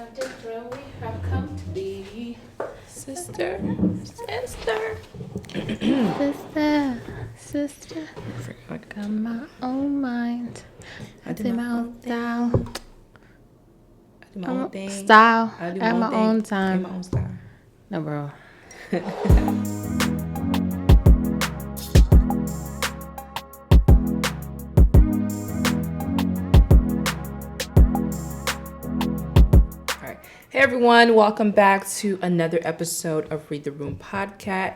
have different, we have come to be. Sister. Sister. Got my own mind. I do my own style. I do my own thing. Style. I do at my own time. In my own style. No, bro. Hey everyone, welcome back to another episode of Read the Room Podcast.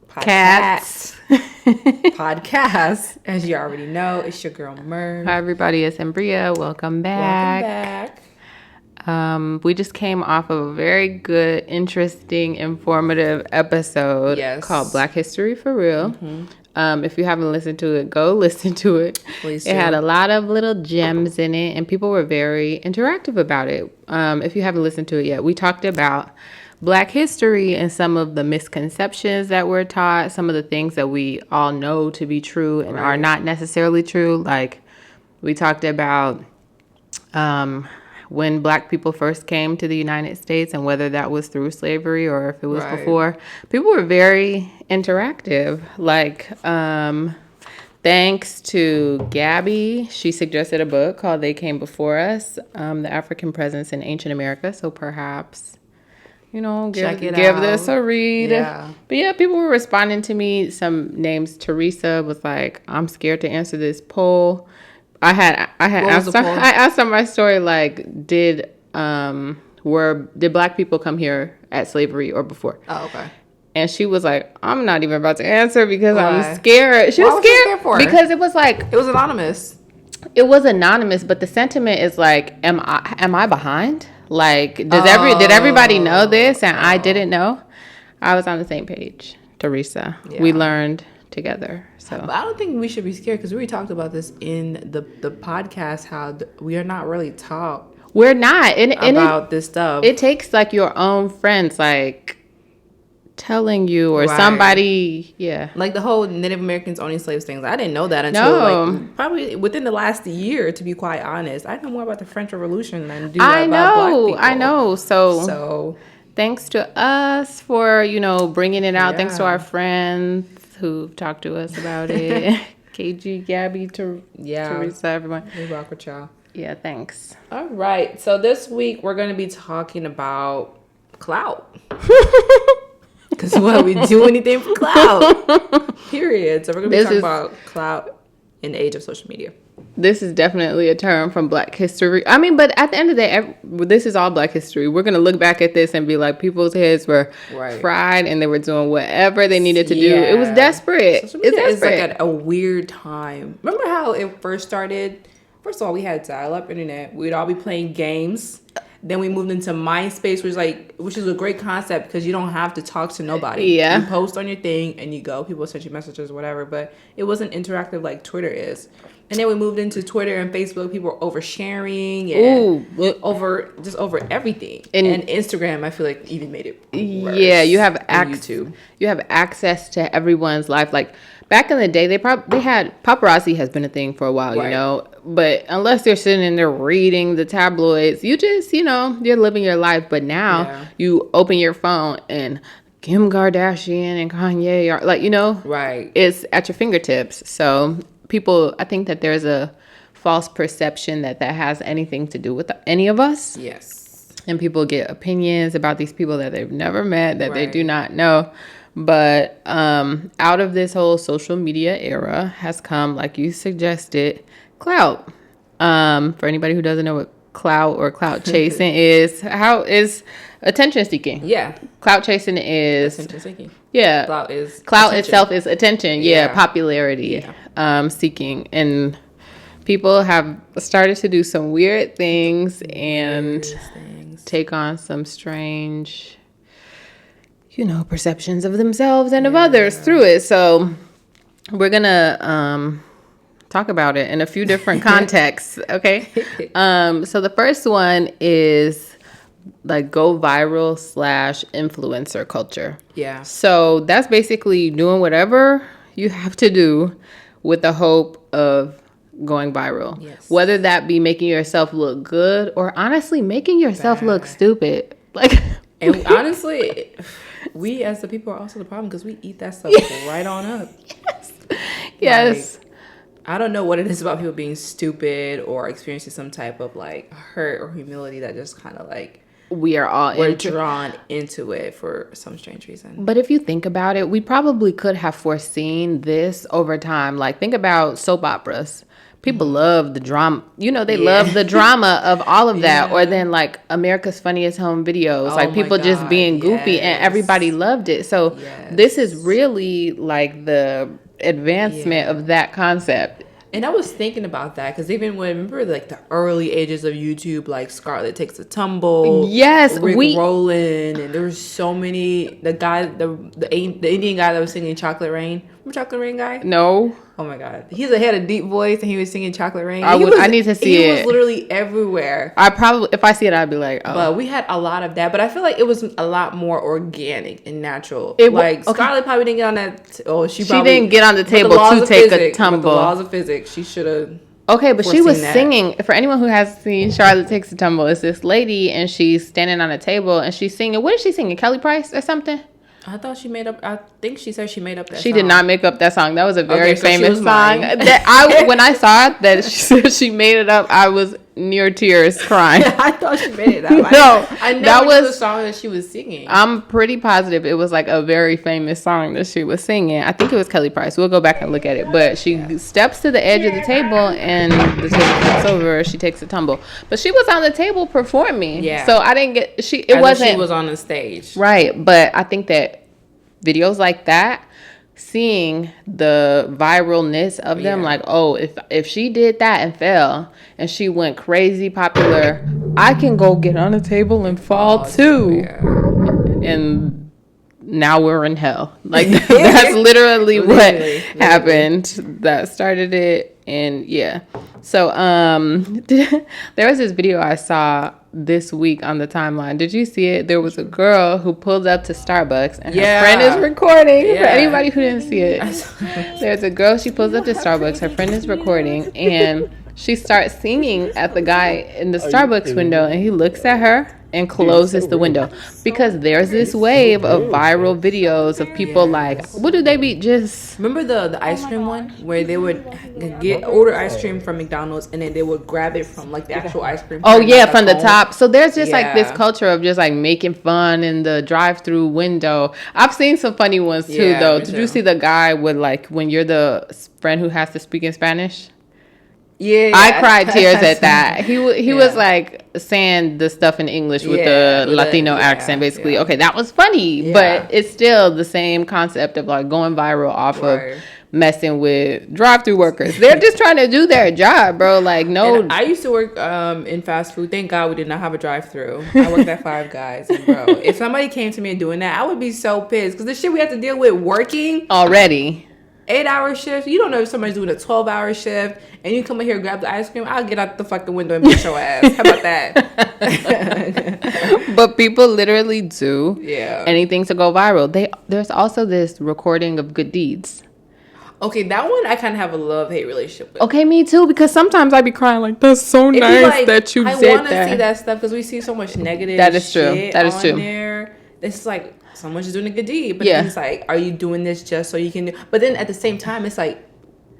Podcast. As you already know, it's your girl Merv. Hi everybody, it's Embria. Welcome back. We just came off of a very good, interesting, informative episode called Black History for Real. Mm-hmm. If you haven't listened to it, go listen to it. Please do. It had a lot of little gems in it, and people were very interactive about it. If you haven't listened to it yet, we talked about Black history and some of the misconceptions that were taught, some of the things that we all know to be true and are not necessarily true. Like, we talked about when Black people first came to the United States and whether that was through slavery or if it was before. People were very interactive. Like, thanks to Gabby, she suggested a book called They Came Before Us, The African Presence in Ancient America. So perhaps, give this a read. Yeah. But yeah, people were responding to me. Some names. Teresa was like, I'm scared to answer this poll. I asked on my story, like, did Black people come here at slavery or before? Oh, okay. And she was like, I'm not even about to answer because I'm scared. She was scared for? Because it was like, it was anonymous. It was anonymous, but the sentiment is like, am I behind? Like, did everybody know this and I didn't know? I was on the same page, Teresa. Yeah. We learned together. So, but I don't think we should be scared because we talked about this in the podcast, how we are not really taught. We're not about this stuff. It takes like your own friends like telling you or somebody, like the whole Native Americans owning slaves things. I didn't know that until like probably within the last year, to be quite honest. I know more about the French Revolution than about Black people. I know. So thanks to us for bringing it out. Thanks to our friends who talked to us about it. KG, Gabby, Teresa, everyone. We rock with y'all. Yeah, thanks. All right. So this week we're going to be talking about Clout. Because we do anything for Clout. Period. So we're going to be talking about Clout in the age of social media. This is definitely a term from Black history. I mean, but at the end of the day, this is all Black history. We're going to look back at this and be like, people's heads were fried and they were doing whatever they needed to do. It was desperate. It's like at a weird time. Remember how it first started? First of all, we had dial-up internet. We'd all be playing games. Then we moved into MySpace, which is a great concept because you don't have to talk to nobody. Yeah. You post on your thing and you go. People send you messages or whatever, but it wasn't interactive like Twitter is. And then we moved into Twitter and Facebook. People were oversharing and over everything. And Instagram, I feel like, even made it worse. Yeah, you have YouTube. You have access to everyone's life. Like back in the day, they had paparazzi has been a thing for a while, But unless they're sitting in there reading the tabloids, you just you're living your life. But now you open your phone and Kim Kardashian and Kanye are it's at your fingertips. So people, I think that there's a false perception that has anything to do with any of us. Yes. And people get opinions about these people that they've never met, that they do not know. But out of this whole social media era has come, like you suggested, clout. For anybody who doesn't know what clout or clout chasing is attention seeking. Yeah. Clout chasing is attention seeking. Yeah. Clout itself is attention. Yeah. Popularity. Yeah. Seeking. And people have started to do some weird things and take on some strange, perceptions of themselves and of others through it. So we're going to talk about it in a few different contexts. Okay. So the first one is like go viral / influencer culture. Yeah. So that's basically doing whatever you have to do with the hope of going viral. Yes. Whether that be making yourself look good or honestly making yourself look stupid. Like, and honestly, we as the people are also the problem because we eat that stuff right on up. Yes. Like, I don't know what it is about people being stupid or experiencing some type of like hurt or humility that just kind of like we're drawn into it for some strange reason. But if you think about it, we probably could have foreseen this over time. Like, think about soap operas. People love the drama. You know, they love the drama of all of that. Or then like America's Funniest Home Videos. Like people just being goofy and everybody loved it. So this is really like the advancement of that concept. And I was thinking about that because even when, remember like the early ages of YouTube, like Scarlett Takes a Tumble, Rick Rollin, and there was so many. The guy, the Indian guy that was singing Chocolate Rain. Remember Chocolate Rain guy? No. Oh my God, he had a deep voice and he was singing Chocolate Rain. I need to see it. He was literally everywhere. If I see it, I'd be like, oh. But we had a lot of that. But I feel like it was a lot more organic and natural. Scarlett probably didn't get on that. She didn't get on the table to take a tumble. With the laws of physics, she should have. Okay, but she was singing. For anyone who hasn't seen Charlotte Takes a Tumble, it's this lady and she's standing on a table and she's singing. What is she singing? Kelly Price or something? I thought she made up. I think she said she made up that song. She did not make up that song. That was a very famous song. When I saw that she said she made it up, I was near tears crying. I thought she made it up. No, I never knew the song that she was singing. I'm pretty positive it was like a very famous song that she was singing. I think it was Kelly Price. We'll go back and look at it. But she steps to the edge of the table and the table flips over. She takes a tumble. But she was on the table performing. Yeah. So I didn't get she was on the stage. Right. But I think that videos like that, seeing the viralness of them, like, oh, if she did that and fell and she went crazy popular, I can go get on a table and fall too. And now we're in hell. Like that's literally what happened. That started it. And so there was this video I saw this week on the timeline. Did you see it? There was a girl who pulled up to Starbucks and her friend is recording. For anybody who didn't see it, there's a girl, she pulls up to Starbucks, her friend is recording, and she starts singing at the guy in the Starbucks window, and he looks at her and closes the window, because there's this wave of viral videos of people like, what do they be, just remember the ice cream one where they would order ice cream from McDonald's and then they would grab it from like the actual ice cream from the top. So there's just like this culture of just like making fun in the drive-through window. I've seen some funny ones too though. Did you see the guy with like, when you're the friend who has to speak in Spanish? Yeah, I cried tears at that. He was like saying the stuff in English with the Latino accent, basically. Okay, that was funny, but it's still the same concept of like going viral off of messing with drive-through workers. They're just trying to do their job, bro. Like, no. And I used to work in fast food. Thank God we did not have a drive-through. I worked at Five Guys, and bro, if somebody came to me and doing that, I would be so pissed because the shit we have to deal with working already. 8-hour shift. You don't know if somebody's doing a 12-hour shift and you come in here, grab the ice cream. I'll get out the fucking window and beat your ass. How about that? But people literally do anything to go viral. There's also this recording of good deeds. Okay, that one I kind of have a love-hate relationship with. Okay, me too, because sometimes I be crying like, that's so nice that you did that. I want to see that stuff because we see so much negative that is true. That is true. There. It's like someone's just doing a good deed, but then it's like, are you doing this just so you can do? But then at the same time, it's like,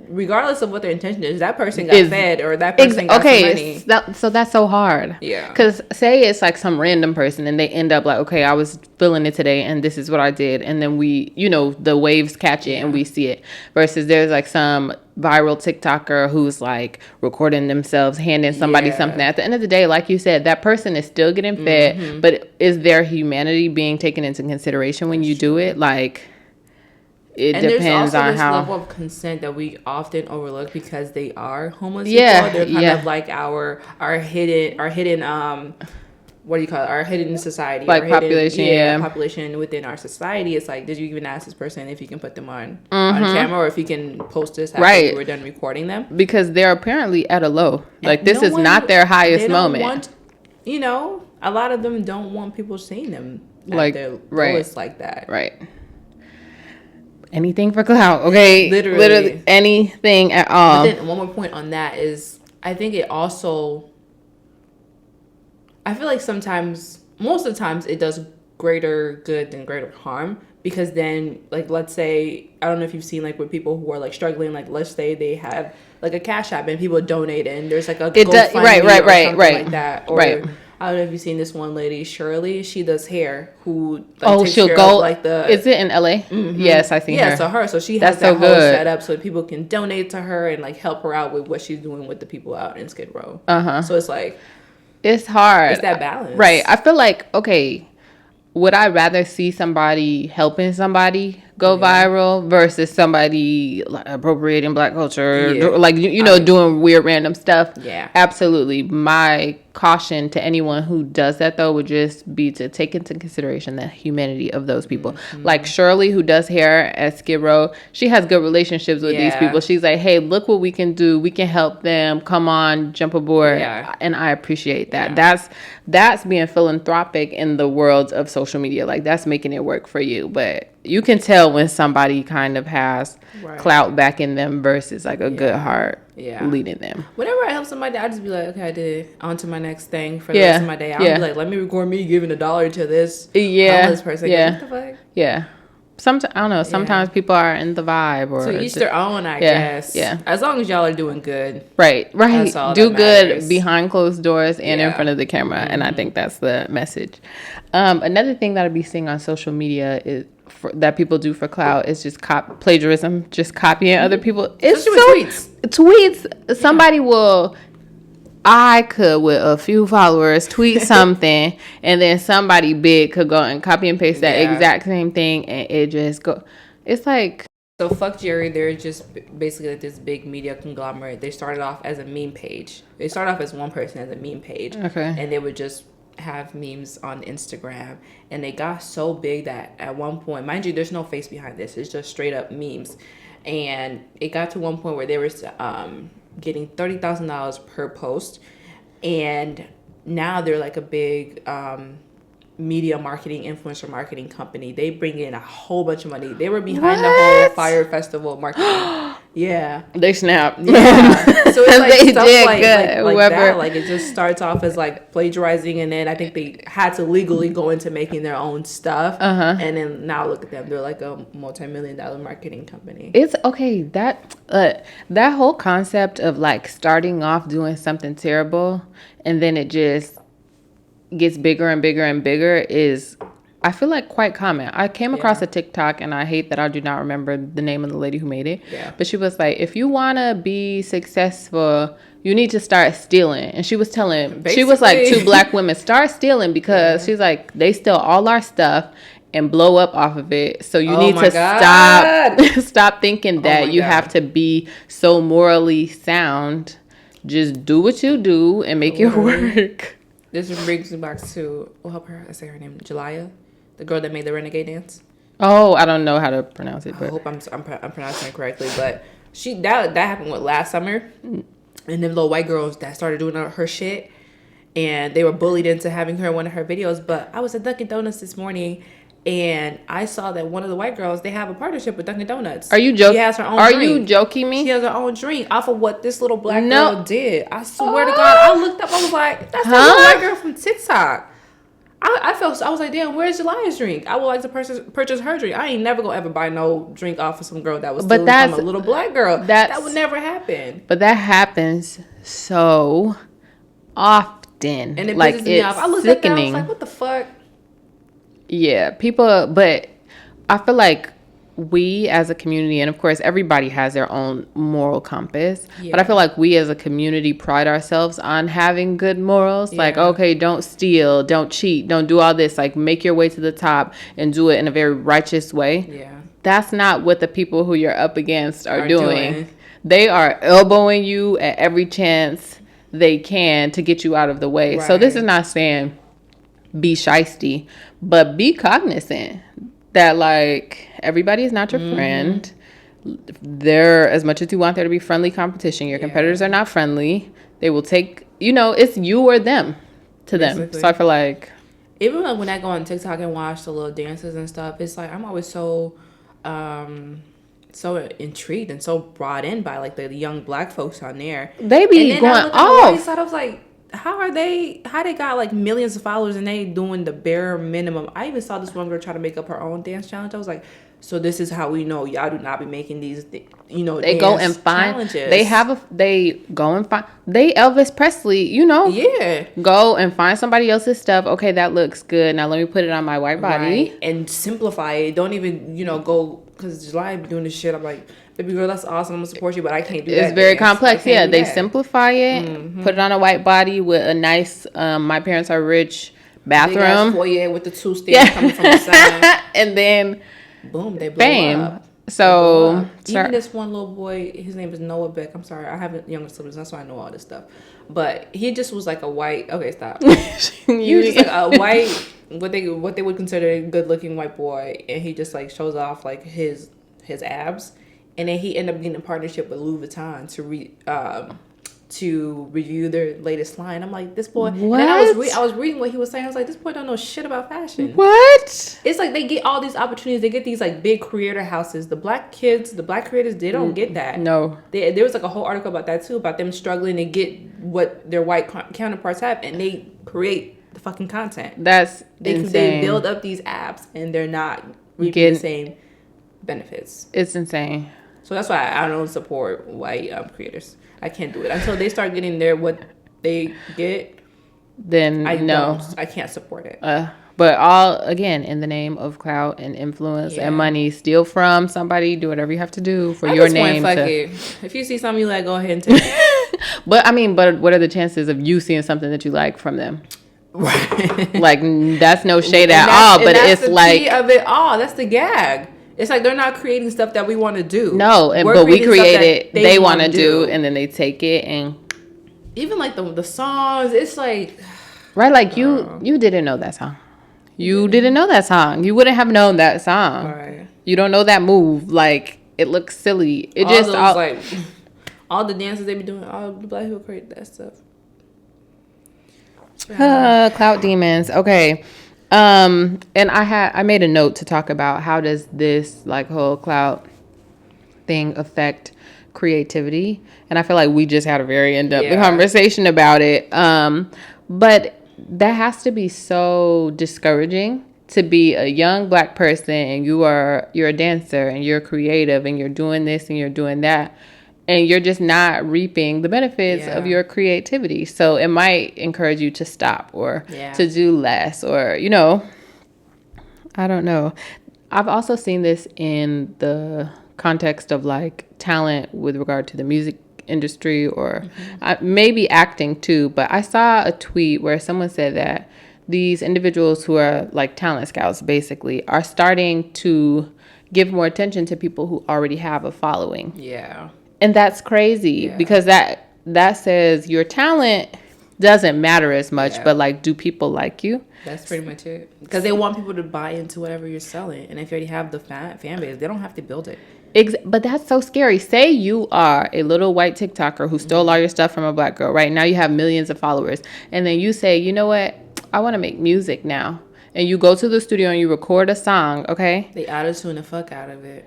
regardless of what their intention is, that person got fed or that person got some money. So that's so hard. Yeah. Because say it's like some random person and they end up like, okay, I was feeling it today and this is what I did. And then we, the waves catch it and we see it. Versus there's like some viral TikToker who's like recording themselves, handing somebody something. At the end of the day, like you said, that person is still getting fed, but is their humanity being taken into consideration when you do it? Like... It depends on how level of consent that we often overlook because they are homeless people. They're kind of like our hidden what do you call it? Our hidden society, like our population, population within our society. It's like, did you even ask this person if you can put them on camera or if you can post this after you were done recording them? Because they're apparently at a low. Like this is not their highest moment. A lot of them don't want people seeing them at their lowest like that. Right. anything for clout, okay? Literally anything at all. But then one more point on that is, I think it also, I feel like sometimes, most of the times, it does greater good than greater harm. Because then, like, let's say, I don't know if you've seen, like, with people who are, like, struggling, like, let's say they have, like, a Cash App and people donate and there's, like, a GoFundMe or something like that. Or, I don't know if you've seen this one lady, Shirley, she does hair, who, like, takes she'll care go, of, like, the... Is it in LA? Mm-hmm. Yes, I've seen her. Yeah, so her. So she has that whole setup so people can donate to her and, like, help her out with what she's doing with the people out in Skid Row. So it's, like... It's hard. It's that balance. Right. I feel like, okay... Would I rather see somebody helping somebody go viral versus somebody like appropriating Black culture, like you know, doing weird random stuff? Yeah, absolutely. My caution to anyone who does that though would just be to take into consideration the humanity of those people. Like Shirley, who does hair at Skid Row, she has good relationships with these people. She's like, hey, look what we can do. We can help them. Come on, jump aboard. And I appreciate that. That's being philanthropic in the world of social media. Like that's making it work for you. But you can tell when somebody kind of has clout back in them versus like a good heart leading them. Whenever I help somebody, I just be like, okay, I did it. On to my next thing for the rest of my day. I'll be like, let me record me giving $1 to this homeless person. What the fuck? Yeah. Sometimes I don't know. Sometimes people are in the vibe, or to each their own. I guess. Yeah. As long as y'all are doing good. Right. That's all Do that good behind closed doors and in front of the camera, and I think that's the message. Another thing that I'd be seeing on social media is that people do for clout is just plagiarism, just copying other people. It's tweets. Somebody will. I could, with a few followers, tweet something, and then somebody big could go and copy and paste that exact same thing, and it just go. It's like... So fuck Jerry, they're just basically like this big media conglomerate. They started off as a meme page. They started off as one person as a meme page. Okay. And they would just have memes on Instagram. And they got so big that at one point, mind you, there's no face behind this. It's just straight up memes. And it got to one point where they were... getting $30,000 per post, and now they're like a big media marketing, influencer marketing company. They bring in a whole bunch of money. They were behind the whole Fire Festival marketing. They snapped. So it's like they stuff did like good. that. Like it just starts off as like plagiarizing, and then I think they had to legally go into making their own stuff. And then now look at them. They're like a multi-million-dollar marketing company. It's okay. That whole concept of like starting off doing something terrible and then it just gets bigger and bigger and bigger is, I feel like, quite common. I came across a TikTok, and I hate that I do not remember the name of the lady who made it. But she was like, if you want to be successful, you need to start stealing. And she was telling, she was like, 2 Black women, start stealing, because she's like, they steal all our stuff and blow up off of it. So you need to stop thinking that you have to be so morally sound. Just do what you do and make it work. This brings me back to, we'll help her, I say her name, Jelaya, the girl that made the Renegade dance. Oh, I don't know how to pronounce it. But I hope I'm pronouncing it correctly. But that happened last summer, and them little white girls that started doing her shit, and they were bullied into having her in one of her videos. But I was at Dunkin' Donuts this morning, and I saw that one of the white girls, they have a partnership with Dunkin' Donuts. Are you joking? She has her own drink. You joking me? She has her own drink off of what this little black girl did. I swear to God, I looked up, I was like, that's the little white girl from TikTok. I was like, damn, where's Jelia's drink? I would like to purchase her drink. I ain't never gonna ever buy no drink off of some girl that was stealing from a little black girl. That would never happen. But that happens so often. And it pisses me off. I looked at that, I was like, what the fuck? Yeah, people, but I feel like we as a community, and of course everybody has their own moral compass, but I feel like we as a community pride ourselves on having good morals. Like, okay, don't steal, don't cheat, don't do all this, like make your way to the top and do it in a very righteous way. That's not what the people who you're up against are doing. They are elbowing you at every chance they can to get you out of the way. So this is not saying be shiesty, but be cognizant that like everybody is not your friend. There, as much as you want there to be friendly competition, your competitors are not friendly. They will take, it's you or them to them. So I feel like, even like when I go on TikTok and watch the little dances and stuff, it's like I'm always so so intrigued and so brought in by like the young black folks on there. They be and then going I look at the white off. side, I was like, how they got like millions of followers and they doing the bare minimum. I even saw this one girl try to make up her own dance challenge. I was like, so this is how we know y'all do not be making these, you know, They dance go and find challenges. they go and find they Elvis Presley, you know. Yeah. Go and find somebody else's stuff. Okay, that looks good. Now let me put it on my white body. Right. And simplify it. Don't even, you know, go, because July be doing this shit. I'm like, baby girl, that's awesome. I'm gonna support you, but I can't do that. It's very dance. complex. Yeah, they that. simplify it, put it on a white body with a nice, my parents are rich bathroom. Foyer with the two stairs coming from the side. And then, boom, they blow bam. up. So, even this one little boy, his name is Noah Beck. I'm sorry, I have younger siblings, that's why I know all this stuff. But he just was like a white. Okay, stop. He was just like a white, what they would consider a good looking white boy, and he just like shows off like his abs, and then he ended up getting a partnership with Louis Vuitton to review their latest line. I'm like, this boy. What? And then I was reading what he was saying. I was like, this boy don't know shit about fashion. What? It's like they get all these opportunities. They get these like big creator houses. The black kids, the black creators, they don't get that. No. There was like a whole article about that too, about them struggling to get what their white counterparts have, and they create the fucking content. That's insane. They build up these apps, and they're not reaping the same benefits. It's insane. So that's why I don't support white creators. I can't do it until they start getting what they get. Then I can't support it. But all again in the name of clout and influence and money. Steal from somebody. Do whatever you have to do for your name. If you see something you like, go ahead and take it. but what are the chances of you seeing something that you like from them? Right. Like that's no shade at all. But it's like of it all. That's the gag. It's like they're not creating stuff that we want to do. No, but we create it. They want to do, and then they take it and even like the songs. It's like right, like you didn't know that song. You didn't know that song. You wouldn't have known that song. Right. You don't know that move. Like it looks silly. It like all the dances they be doing. All the black people create that stuff. Clout demons. Okay. And I made a note to talk about how does this like whole clout thing affect creativity, and I feel like we just had a very in-depth conversation about it. But that has to be so discouraging to be a young black person and you're a dancer and you're creative and you're doing this and you're doing that, and you're just not reaping the benefits of your creativity. So it might encourage you to stop or to do less or, you know, I don't know. I've also seen this in the context of like talent with regard to the music industry or maybe acting too. But I saw a tweet where someone said that these individuals who are like talent scouts basically are starting to give more attention to people who already have a following. Yeah. And that's crazy because that says your talent doesn't matter as much, but like, do people like you? That's pretty much it. Because they want people to buy into whatever you're selling. And if you already have the fan base, they don't have to build it. But that's so scary. Say you are a little white TikToker who stole all your stuff from a black girl. Right now you have millions of followers. And then you say, you know what? I want to make music now. And you go to the studio and you record a song, okay? They auto-tune the fuck out of it.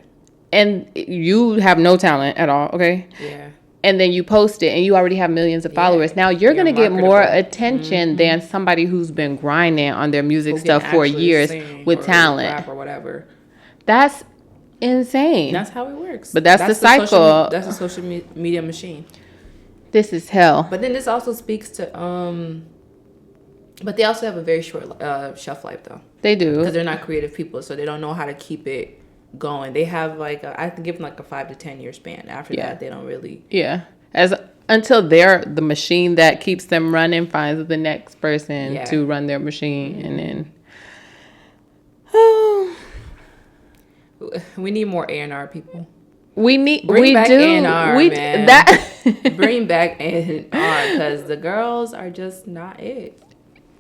And you have no talent at all, okay? Yeah. And then you post it and you already have millions of followers. Now you're going to get more attention than somebody who's been grinding on their music stuff for years with talent. Rap or whatever. That's insane. That's how it works. But that's the cycle. That's a social media machine. This is hell. But then this also speaks to but they also have a very short shelf life though. They do. Because they're not creative people, so they don't know how to keep it going. They have like I have to give them like a 5 to 10 year span. After that, they don't really. Yeah, until they're the machine that keeps them running, finds the next person to run their machine, and then. Oh. We need more A&R people. Bring back A&R, man. Bring back A&R because the girls are just not it.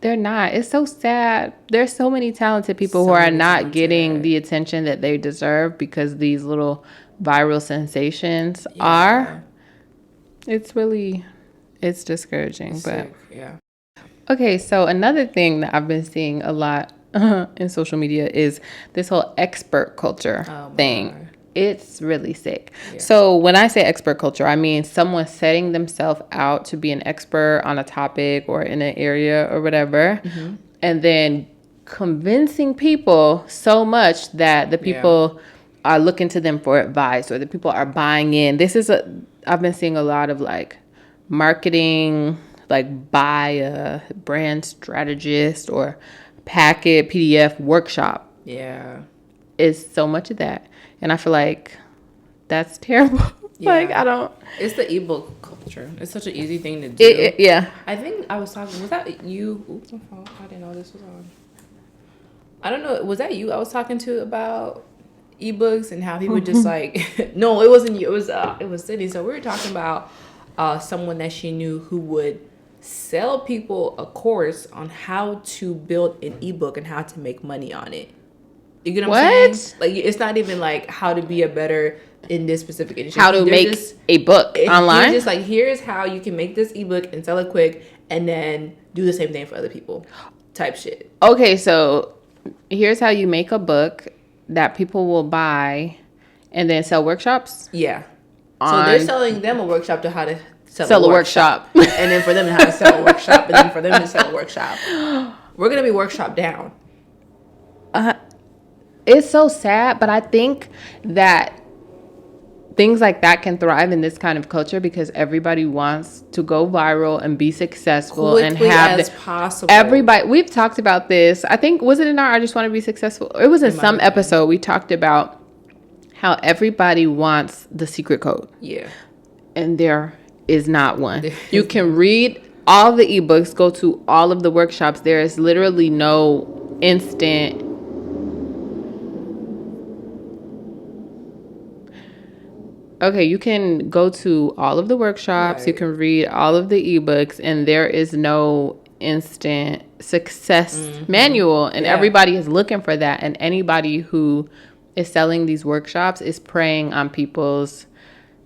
They're not. It's so sad. There's so many talented people who are not getting the attention that they deserve because these little viral sensations are. It's discouraging. But sick. Yeah. Okay, so another thing that I've been seeing a lot in social media is this whole expert culture thing. God. It's really sick. Yeah. So when I say expert culture, I mean someone setting themselves out to be an expert on a topic or in an area or whatever, and then convincing people so much that the people are looking to them for advice, or the people are buying in. I've been seeing a lot of like marketing, like buy a brand strategist or packet PDF workshop. Yeah. It's so much of that. And I feel like that's terrible. Like, I don't. It's the ebook culture. It's such an easy thing to do. Yeah. I think I was talking, was that you? Oops, my phone. I didn't know this was on. I don't know. Was that you I was talking to about ebooks and how people just like, no, it wasn't you. It was Sydney. So we were talking about someone that she knew who would sell people a course on how to build an ebook and how to make money on it. You get what I'm saying? Like, it's not even like how to be a better in this specific industry. How to make a book online? Just like, here's how you can make this ebook and sell it quick, and then do the same thing for other people type shit. Okay, so here's how you make a book that people will buy and then sell workshops? Yeah. So they're selling them a workshop to how to sell a workshop. And then for them to how to sell a workshop. And then for them to sell a workshop. We're going to be workshop down. It's so sad, but I think that things like that can thrive in this kind of culture because everybody wants to go viral and be successful quickly and have as possible. Everybody, we've talked about this. I think, was it in our I Just Want to Be Successful? It was in some episode we talked about how everybody wants the secret code. Yeah. And there is not one. You can read all the ebooks, go to all of the workshops. There is literally no instant. Okay, you can go to all of the workshops, right. You can read all of the ebooks, and there is no instant success manual, and everybody is looking for that. And anybody who is selling these workshops is preying on people's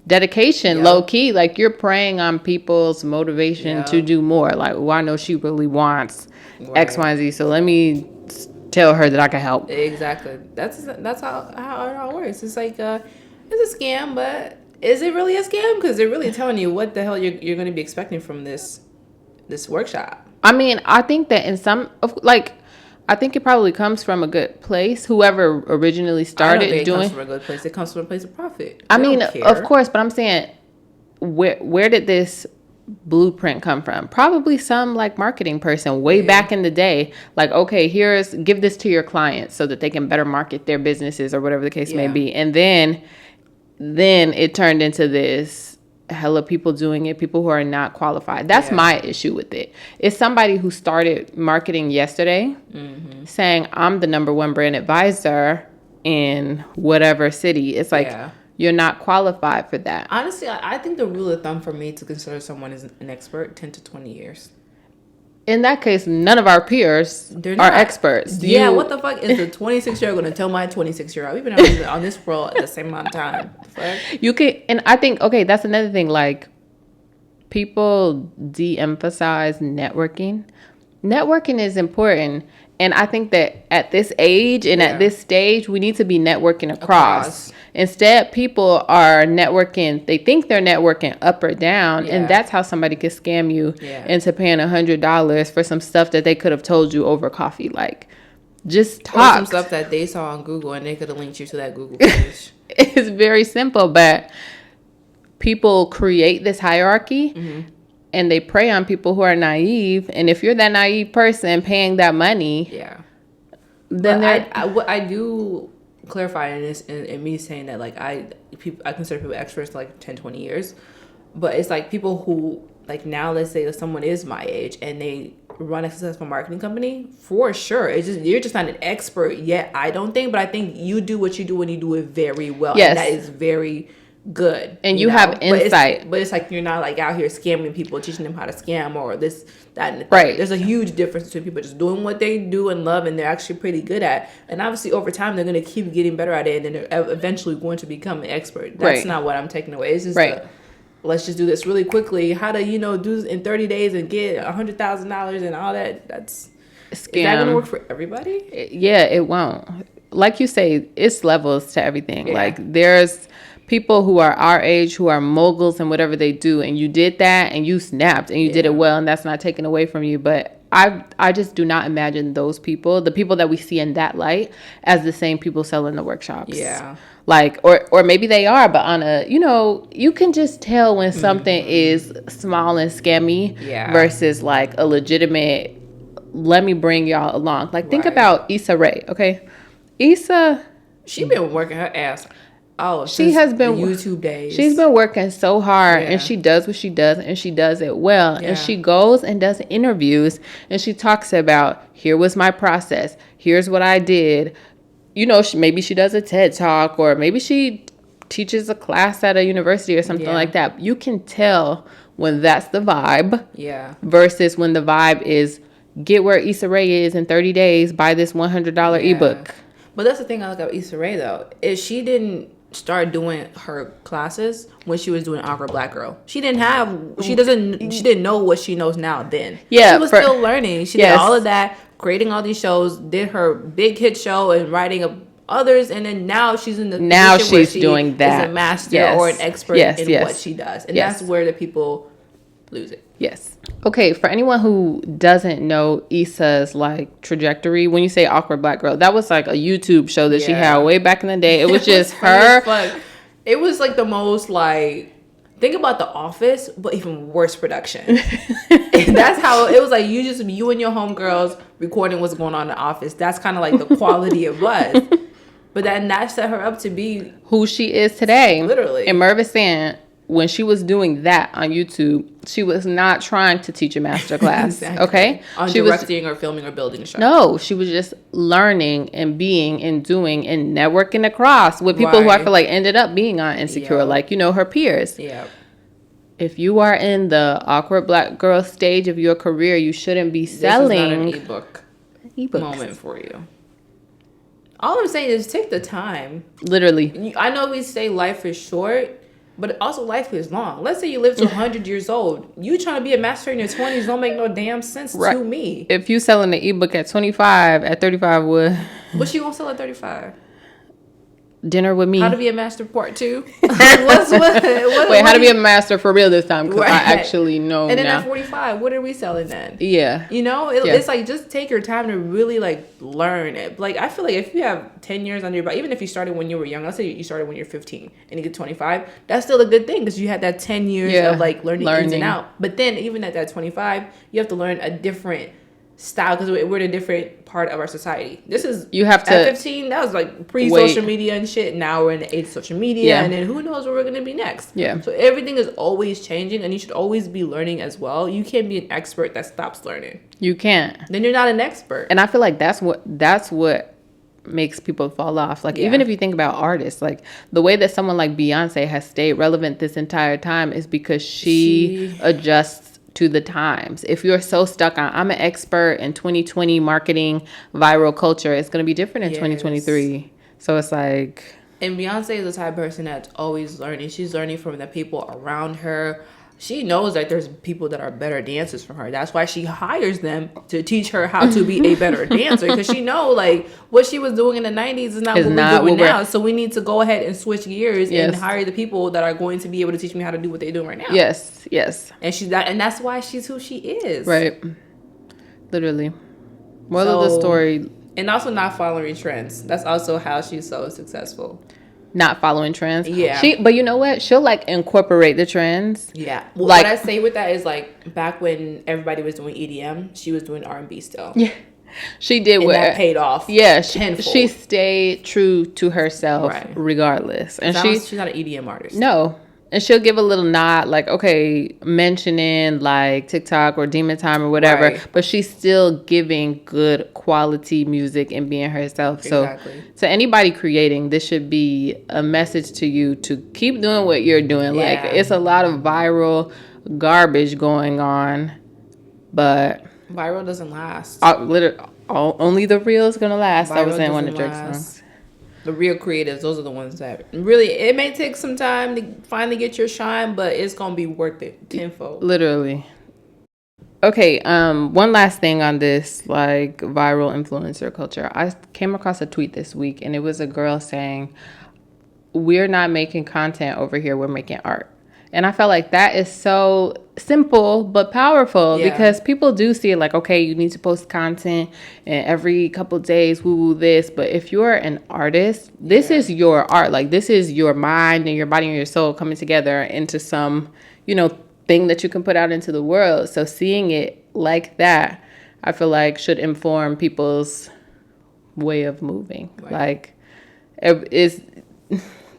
dedication, low key. Like, you're preying on people's motivation to do more. Like, well, I know she really wants X, Y, and Z, so let me tell her that I can help. Exactly. That's how it all works. It's like it's a scam, but is it really a scam? Because they're really telling you what the hell you're going to be expecting from this workshop. I mean, I think that I think it probably comes from a good place. Whoever originally started it comes from a good place. It comes from a place of profit. I mean, of course, but I'm saying, where did this blueprint come from? Probably some like marketing person way back in the day. Like, okay, give this to your clients so that they can better market their businesses or whatever the case may be. And then it turned into this hella people doing it, people who are not qualified. That's my issue with it. It's somebody who started marketing yesterday saying, I'm the #1 brand advisor in whatever city. It's like, you're not qualified for that. Honestly, I think the rule of thumb for me to consider someone as an expert, 10 to 20 years. In that case, none of our peers are experts. What the fuck is the 26-year-old going to tell my 26-year-old? We've been on this world at the same amount of time. You can, and I think, okay, that's another thing. Like, people de-emphasize networking. Networking is important. And I think that at this age and at this stage, we need to be networking across. Instead, people are networking. They think they're networking up or down. And that's how somebody could scam you into paying $100 for some stuff that they could have told you over coffee. Like, just talk. Or some stuff that they saw on Google and they could have linked you to that Google page. It's very simple, but people create this hierarchy. And they prey on people who are naive. And if you're that naive person paying that money, then I do clarify in this, in me saying that, like, I consider people experts like 10, 20 years. But it's like people who, like, now let's say that someone is my age and they run a successful marketing company, for sure. You're just not an expert yet, I don't think. But I think you do what you do and you do it very well. Yes. And that is very good, and you have insight, but it's like you're not like out here scamming people, teaching them how to scam or this, that, and the thing. Right. There's a huge difference between people just doing what they do and love, and they're actually pretty good at. And obviously, over time, they're going to keep getting better at it, and then they're eventually going to become an expert. That's not what I'm taking away. It's just let's just do this really quickly. How to do this in 30 days and get $100,000 and all that. scam. Is that going to work for everybody? Yeah, it won't. Like you say, it's levels to everything. Yeah. Like there's people who are our age who are moguls and whatever they do, and you did that and you snapped and you did it well, and that's not taken away from you. But I just do not imagine those people, the people that we see in that light, as the same people selling the workshops. Yeah. Like, or maybe they are, but on a, you can just tell when something is small and scammy versus like a legitimate, let me bring y'all along. Like, think about Issa Rae, okay? Issa. She been working her ass. Oh, she has been YouTube days. She's been working so hard, and she does what she does, and she does it well. And she goes and does interviews, and she talks about, here was my process. Here's what I did. Maybe she does a TED Talk, or maybe she teaches a class at a university or something like that. You can tell when that's the vibe. Yeah. Versus when the vibe is, get where Issa Rae is in 30 days, buy this $100 ebook. But that's the thing I like about Issa Rae, though, is she didn't start doing her classes when she was doing Awkward Black Girl. She didn't know what she knows now then. Yeah. She was still learning. She did all of that, creating all these shows, did her big hit show and writing others, and then now she's in the now she's doing that. Is a master or an expert in what she does. And that's where the people lose it. Yes. Okay, for anyone who doesn't know Issa's like trajectory, when you say Awkward Black Girl, that was like a YouTube show that she had way back in the day. It was just her. It was like the most like, think about The Office, but even worse production. And that's how it was, like you and your homegirls recording what's going on in The Office. That's kind of like the quality it was. But then that set her up to be who she is today. Literally. And Merv is saying, when she was doing that on YouTube, she was not trying to teach a master class, okay? On she directing or filming or building a show. No, she was just learning and being and doing and networking across with people who I feel like ended up being on Insecure, like, her peers. Yeah. If you are in the Awkward Black Girl stage of your career, you shouldn't be selling. This is not an ebook moment for you. All I'm saying is take the time. Literally. I know we say life is short, but also life is long. Let's say you live to 100 years old. You trying to be a master in your 20s don't make no damn sense to me. If you selling the ebook at 25, at 35 would. What you gonna sell at 35? Dinner with me. How to be a master part 2? Wait, how to be a master for real this time? Because I actually know. And then now. at 45, what are we selling then? Yeah. It's like, just take your time to really like learn it. Like, I feel like if you have 10 years under your belt, even if you started when you were young, let's say you started when you're 15 and you get 25, that's still a good thing because you had that 10 years of like learning ins and out. But then even at that 25, you have to learn a different style because we're in a different part of our society. This is, you have to, at 15, that was like pre-social media and shit. Now we're in the age of social media, and then who knows where we're going to be next. Yeah. So everything is always changing, and you should always be learning as well. You can't be an expert that stops learning. You can't. Then you're not an expert. And I feel like that's what makes people fall off. Like, even if you think about artists, like the way that someone like Beyonce has stayed relevant this entire time is because she adjusts to the times. If you're so stuck on, I'm an expert in 2020 marketing, viral culture, it's going to be different in 2023. So it's like... And Beyonce is the type of person that's always learning. She's learning from the people around her. She knows that there's people that are better dancers from her. That's why she hires them to teach her how to be a better dancer. Because she know, like, what she was doing in the 90s is not what we're doing now. So we need to go ahead and switch gears and hire the people that are going to be able to teach me how to do what they're doing right now. Yes. And that's why she's who she is. Right. Literally. Moral of the story. And also not following trends. That's also how she's so successful. Not following trends. Yeah. But you know what? She'll like incorporate the trends. Yeah. Well, like, what I say with that is like back when everybody was doing EDM, she was doing R&B still. Yeah. She did. And that paid off. Yeah. She stayed true to herself regardless. And she's not an EDM artist. No. And she'll give a little nod, like, okay, mentioning like TikTok or Demon Time or whatever, but she's still giving good quality music and being herself. Exactly. So to anybody creating, this should be a message to you to keep doing what you're doing. Yeah. Like, it's a lot of viral garbage going on, but viral doesn't last. Only the real is gonna last. Viral I was saying one of Drake's songs. The real creatives, those are the ones that really, it may take some time to finally get your shine, but it's going to be worth it tenfold. Literally. Okay, one last thing on this like viral influencer culture. I came across a tweet this week and it was a girl saying, "We're not making content over here, we're making art." And I felt like that is so simple but powerful because people do see it like, okay, you need to post content and every couple days, woo this. But if you're an artist, this is your art. Like this is your mind and your body and your soul coming together into some, thing that you can put out into the world. So seeing it like that, I feel like should inform people's way of moving. Right. Like it's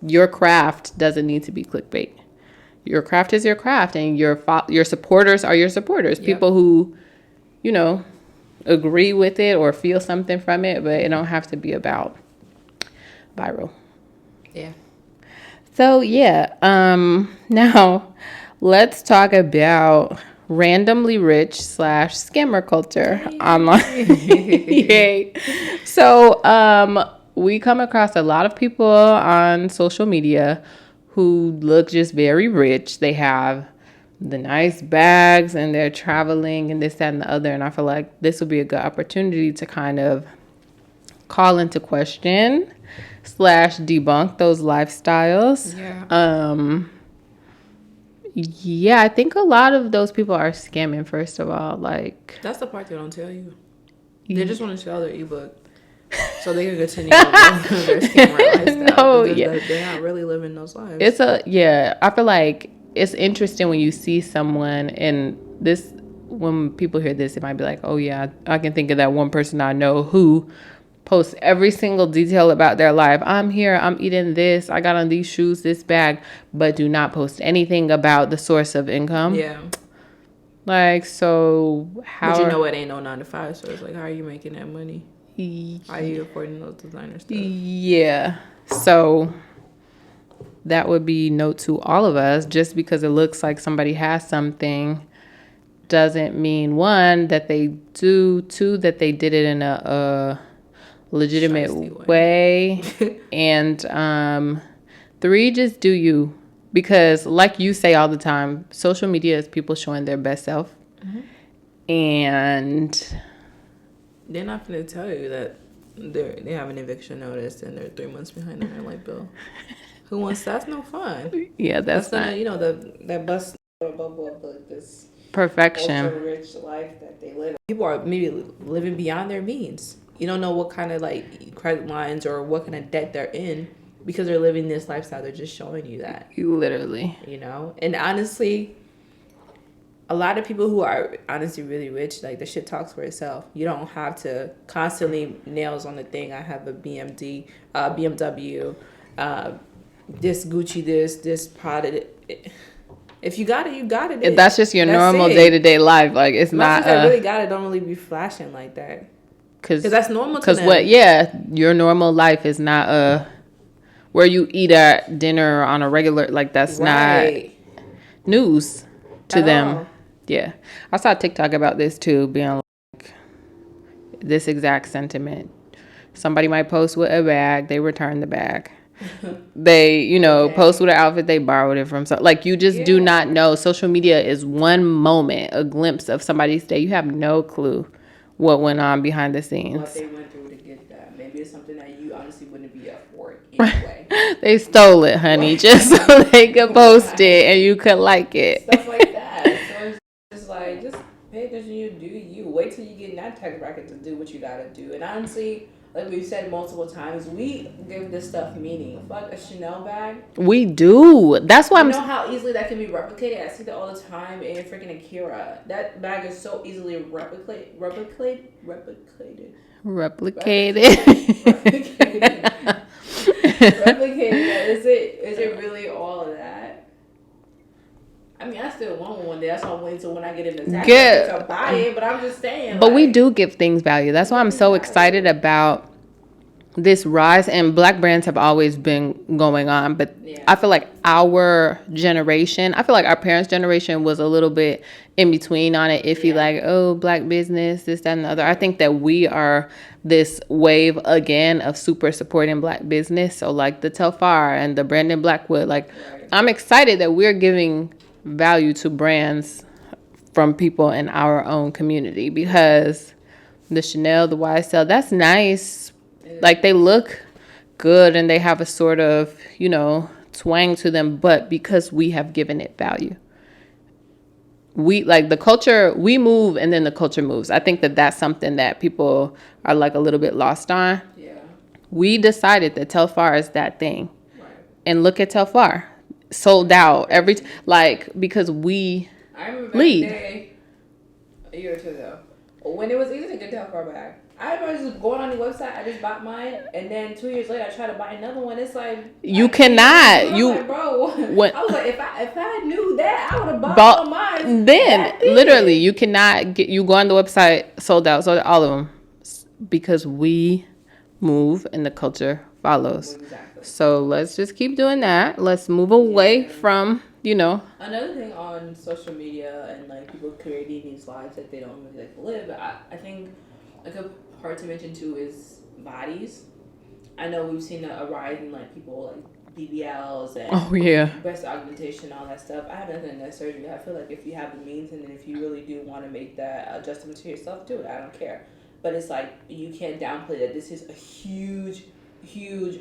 your craft doesn't need to be clickbait. Your craft is your craft, and your supporters are your supporters. Yep. People who, agree with it or feel something from it, but it don't have to be about viral. Yeah. So yeah, now let's talk about randomly rich / scammer culture online. Yay. So we come across a lot of people on social media who look just very rich. They have the nice bags and they're traveling and this, that, and the other. And I feel like this would be a good opportunity to kind of call into question / debunk those lifestyles. Yeah, I think a lot of those people are scamming, first of all. Like, that's the part they don't tell you. They just want to sell their ebook so they can continue their scammer lifestyle. They're not really living those lives. I feel like it's interesting when you see someone, and this, when people hear this, it might be like, oh yeah, I can think of that one person I know who posts every single detail about their life. I'm here, I'm eating this, I got on these shoes, this bag, but do not post anything about the source of income. Yeah. Like, so how... But it ain't no 9 to 5, so it's like, how are you making that money? How are you affording those designer stuff? Yeah. So that would be note to all of us. Just because it looks like somebody has something doesn't mean, one, that they do, two, that they did it in a legitimate way. And 3, just do you. Because like you say all the time, social media is people showing their best self. Mm-hmm. And they're not going to tell you that they have an eviction notice and they're 3 months behind on their light bill. Who wants that's no fun. Yeah, that's not. That bust bubble of this perfection, ultra rich life that they live. People are maybe living beyond their means. You don't know what kind of like credit lines or what kind of debt they're in because they're living this lifestyle. They're just showing you that. Literally. And honestly, a lot of people who are honestly really rich, like the shit talks for itself. You don't have to constantly nails on the thing. I have a BMW, this Gucci, this Prada. If you got it, you got it. That's just your normal day-to-day life. Like, it's not. Most people that really got it don't really be flashing like that. Because that's normal to them. Your normal life is not where you eat at dinner on a regular, like that's not news to them. All. Yeah. I saw TikTok about this too, being like this exact sentiment. Somebody might post with a bag, they return the bag. They, post with an outfit, they borrowed it from some. Like, you just do not know. Social media is one moment, a glimpse of somebody's day. You have no clue what went on behind the scenes. What they went through to get that. Maybe it's something that you honestly wouldn't be up for anyway. They stole it, honey, just so they could post it and you could like it. Stuff like that. So it's just like, just pay attention. You do you. Wait till you get in that tax bracket to do what you gotta do. And honestly, like we've said multiple times, we give this stuff meaning. Fuck a Chanel bag. We do. That's why you know how easily that can be replicated? I see that all the time in freaking Akira. That bag is so easily replicated. Is it really all of that? I mean, I still want one day. That's why I'm waiting till when I get in the tax to buy it. But I'm just saying. But we do give things value. That's why I'm so excited about this rise. And Black brands have always been going on. But I feel like our generation, I feel like our parents' generation was a little bit in between on it. Iffy, like, oh, Black business, this, that, and the other. I think that we are this wave again of super supporting Black business. So like the Telfar and the Brandon Blackwood. Like, I'm excited that we're giving value to brands from people in our own community, because the Chanel, the YSL, that's nice. Like, they look good and they have a sort of, you know, twang to them, but because we have given it value. We, like, the culture, we move and then the culture moves. I think that that's something that people are like a little bit lost on. Yeah. We decided that Telfar is that thing. Right. And look at Telfar. Sold out because we I remember back lead. in the day, a year or two ago, when it was easy to get Telfar back. I remember just going on the website, I just bought mine, and then 2 years later I tried to buy another one. It's like you cannot. You like, bro. What, I was like, if I knew that, I would have bought all mine. Then literally, you cannot get. You go on the website, sold out, all of them, because we move and the culture follows. Exactly. So let's just keep doing that. Let's move away from, you know. Another thing on social media and like people creating these lives that they don't really like to live. I think a good part to mention too is bodies. I know we've seen a rise in like people like BBLs and breast augmentation, all that stuff. I have nothing against surgery. I feel like if you have the means and if you really do want to make that adjustment to yourself, do it. I don't care. But it's like you can't downplay that this is a huge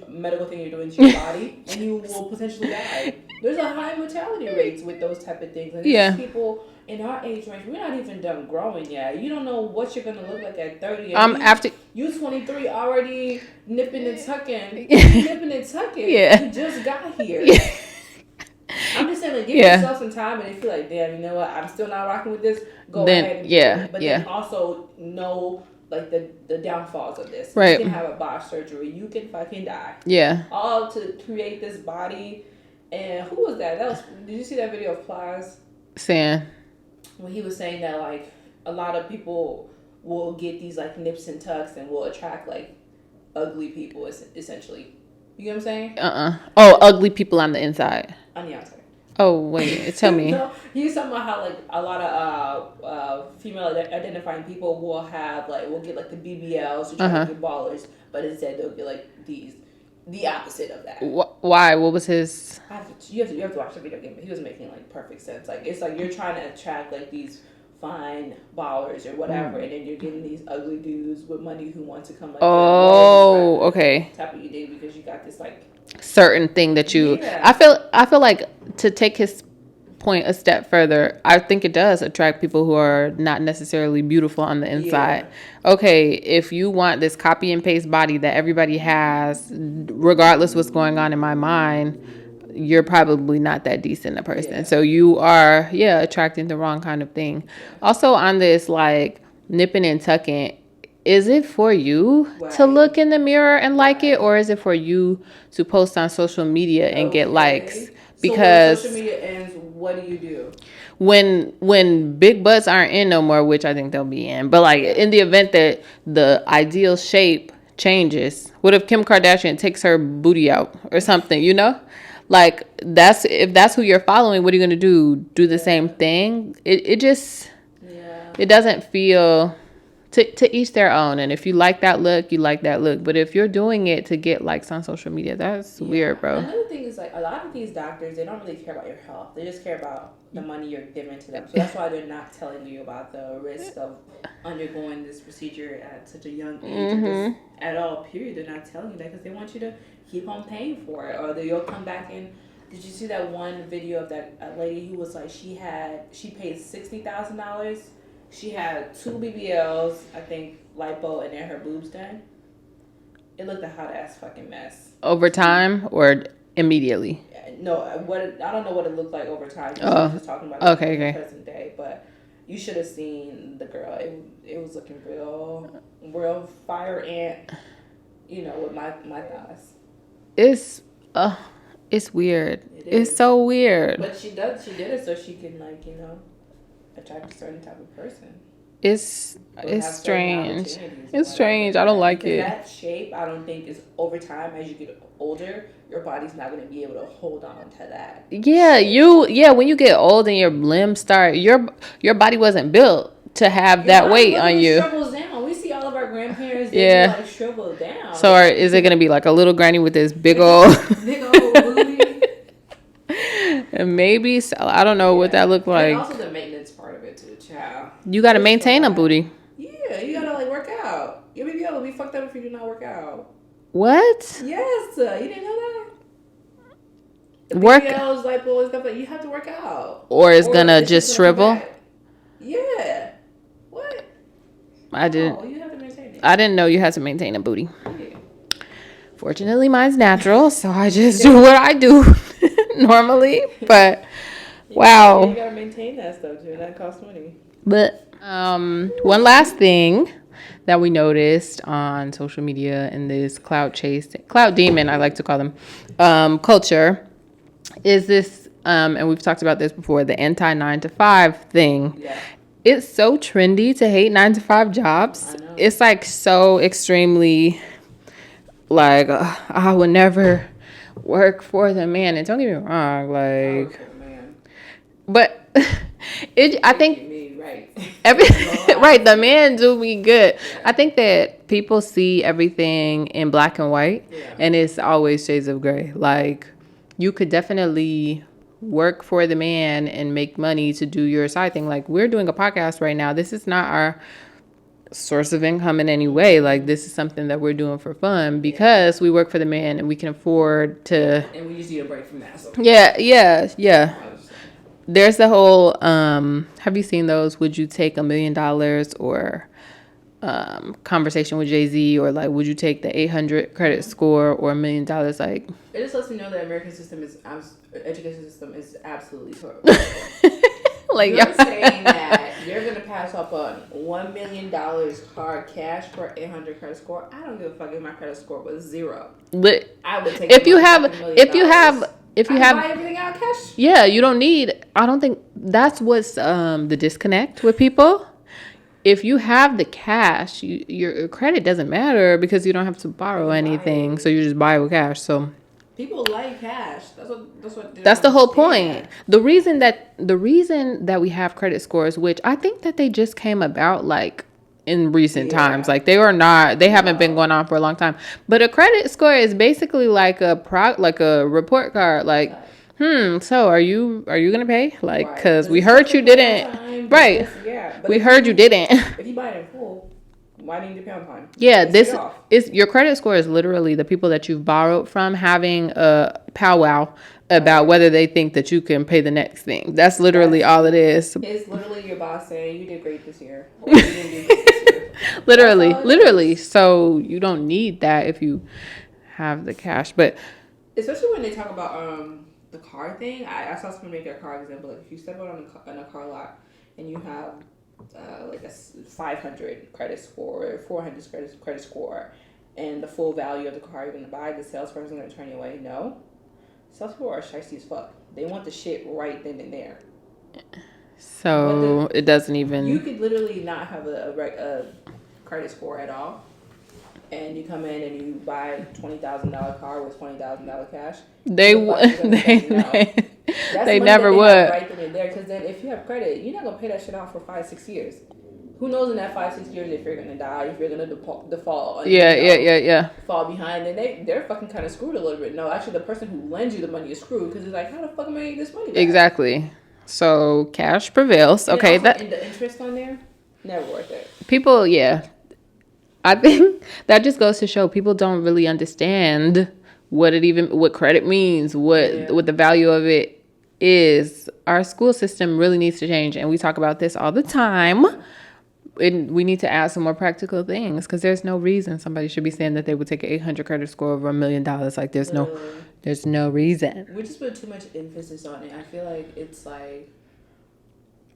medical thing you're doing to your body, and you will potentially die. There's a high mortality rates with those type of things, and there's people in our age range, we're not even done growing yet. You don't know what you're gonna look like at 30. After you 23 already nipping and tucking. Yeah, you just got here. Yeah. I'm just saying, like, give yourself some time, and if you're like, damn, you know what, I'm still not rocking with this, go ahead and do it. But then also know like the downfalls of this. Right. You can have a botched surgery. You can fucking die. Yeah. All to create this body. And who was that? Did you see that video of Plies? Saying. When he was saying that like a lot of people will get these like nips and tucks and will attract like ugly people essentially. You get what I'm saying? Oh, ugly people on the inside. On the outside. Oh wait, tell me. No, he was talking about how like a lot of female identifying people will get like the BBLs to try to get ballers, but instead they'll get like the opposite of that. Why? What was his? You have to watch the video again, but he was making like perfect sense. Like it's like you're trying to attract like these fine ballers or whatever, and then you're getting these ugly dudes with money who want to come like okay. Tap what you did because you got this like certain thing that you I feel like, to take his point a step further, I think it does attract people who are not necessarily beautiful on the inside. Okay, if you want this copy and paste body that everybody has, regardless what's going on in my mind, you're probably not that decent a person. So you are attracting the wrong kind of thing. Also on this like nipping and tucking, is it for you to look in the mirror and like it, or is it for you to post on social media and get likes? Because so when social media ends, what do you do? When big butts aren't in no more, which I think they'll be in, but like in the event that the ideal shape changes, what if Kim Kardashian takes her booty out or something, you know? Like if that's who you're following, what are you gonna do? Do the same thing? It just it doesn't feel. To each their own, and if you like that look, you like that look. But if you're doing it to get likes on social media, that's weird, bro. Another thing is like a lot of these doctors, they don't really care about your health. They just care about the money you're giving to them. So that's why they're not telling you about the risk of undergoing this procedure at such a young age or just at all. Period. They're not telling you that because they want you to keep on paying for it, or you'll come back and. Did you see that one video of that lady who was like she paid $60,000? She had 2 BBLs, I think, lipo, and then her boobs done. It looked a hot ass fucking mess. Over time or immediately? No, I don't know what it looked like over time. I was just talking about it in the present day, but you should have seen the girl. It was looking real fire ant, you know, with my thighs. It's weird. It's so weird. But she did it so she can like, you know, attract a certain type of person. It's strange. It's strange. I don't like it. That shape, I don't think is over time as you get older, your body's not going to be able to hold on to that. Yeah, when you get old and your limbs start, your body wasn't built to have that weight on you. Shrivels down. We see all of our grandparents like shrivel down. So is it going to be like a little granny with this big old booty? And maybe I don't know what that looked like. And also the maintenance part of it too. You got to maintain a booty. Yeah, you gotta like work out. Your BBL will be fucked up if you do not work out. What? Yes, you didn't know that. The Work. BBLs, lipo, and stuff like you have to work out, or it's gonna just shrivel. Yeah. What? I didn't. Oh, you have to maintain it. I didn't know you had to maintain a booty. Yeah. Fortunately, mine's natural, so I just do what I do normally. But wow. You gotta maintain that stuff too, and that costs money. But one last thing that we noticed on social media in this clout demon, I like to call them, culture, is this, and we've talked about this before, the anti 9-to-5 thing. Yeah. It's so trendy to hate 9-to-5 jobs. It's like so extremely, like, I would never work for the man. And don't get me wrong, like, but I think right, the man do me good. Yeah. I think that people see everything in black and white, and it's always shades of gray. Like, you could definitely work for the man and make money to do your side thing. Like, we're doing a podcast right now. This is not our source of income in any way. Like, this is something that we're doing for fun because we work for the man and we can afford to. And we just need a break from that. So. Yeah. There's the whole, have you seen those, would you take $1 million or conversation with Jay-Z, or like, would you take the 800 credit score or $1 million? Like, it just lets me know that American education system is absolutely horrible. Like, you're saying that you're going to pass up on $1 million hard cash for 800 credit score. I don't give a fuck if my credit score was 0. I would take if you have buy everything out cash. Yeah, you don't need. I don't think that's what's the disconnect with people. If you have the cash, your credit doesn't matter because you don't have to borrow anything, so you just buy with cash. So people like cash. That's the whole point. The reason that we have credit scores, which I think that they just came about like in recent times, like they haven't been going on for a long time. But a credit score is basically like a report card. Like, so are you gonna pay? Like, because we heard you didn't. Right. We heard you didn't. If you buy it in full, why do you need to pay on time? Yeah, this is your credit score is literally the people that you've borrowed from having a powwow about whether they think that you can pay the next thing. That's literally all it is. It's literally your boss saying you did great this year. Or you didn't do great this year. literally. So you don't need that if you have the cash. But especially when they talk about the car thing, I saw someone make a car example. Like, if you step out on a car lot and you have like a 500 credit score or 400 credit score, and the full value of the car you're gonna buy, the salesperson is gonna turn you away. No. Salespeople are shysty as fuck. They want the shit right then and there. So it doesn't even. You could literally not have a credit score at all, and you come in and you buy $20,000 car with $20,000 cash. They never would. Right then and there, because then if you have credit, you're not gonna pay that shit off for 5-6 years. Who knows in that 5-6 years if you're gonna die, if you're gonna default. Fall behind, and they're fucking kind of screwed a little bit. No, actually, the person who lends you the money is screwed because it's like, how the fuck am I getting this money back? Exactly. So cash prevails. And okay, and the interest on there, never worth it. People, I think that just goes to show people don't really understand what credit means, what the value of it is. Our school system really needs to change, and we talk about this all the time. We need to add some more practical things because there's no reason somebody should be saying that they would take an 800 credit score over $1 million. Like, there's no reason. We just put too much emphasis on it. I feel like it's like